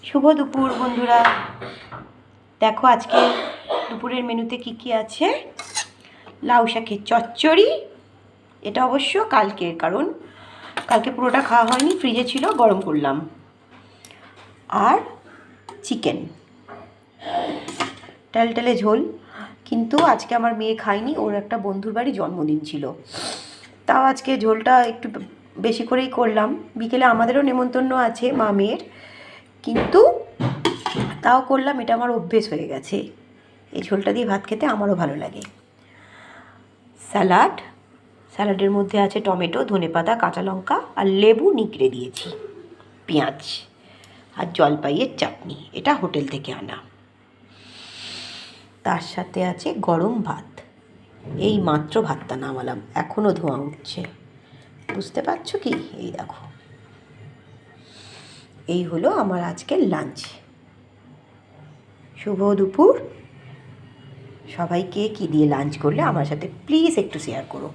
শুভ দুপুর বন্ধুরা। দেখো আজকে দুপুরের মেনুতে কি আছে। লাউ শাকের চচ্চড়ি, এটা অবশ্য কালকের, কারণ কালকে পুরোটা খাওয়া হয়নি, ফ্রিজে ছিল, গরম করলাম। আর চিকেন টালটালে ঝোল। কিন্তু আজকে আমার মেয়ে খায়নি, ওর একটা বন্ধুর বাড়ি জন্মদিন ছিল, তাও আজকে ঝোলটা একটু বেশি করেই করলাম। বিকেলে আমাদেরও নেমন্তন্ন আছে মা মেয়ের, কিন্তু তাও করলাম, এটা আমার অভ্যেস হয়ে গেছে। এই ঝোলটা দিয়ে ভাত খেতে আমারও ভালো লাগে। স্যালাডের মধ্যে আছে টমেটো, ধনেপাতা, কাঁচা লঙ্কা আর লেবু নিকড়ে দিয়েছি, পেঁয়াজ আর জলপাইয়ের চাটনি, এটা হোটেল থেকে আনা। তার সাথে আছে গরম ভাত। এই মাত্র ভাতটা নামালাম, এখনও ধোঁয়া উঠছে, বুঝতে পারছো কি? এই দেখো, এই হলো আমার আজকের লাঞ্চ। শুভ দুপুর। সবাই কে কী দিয়ে লাঞ্চ করলে আমার সাথে প্লিজ একটু শেয়ার করো।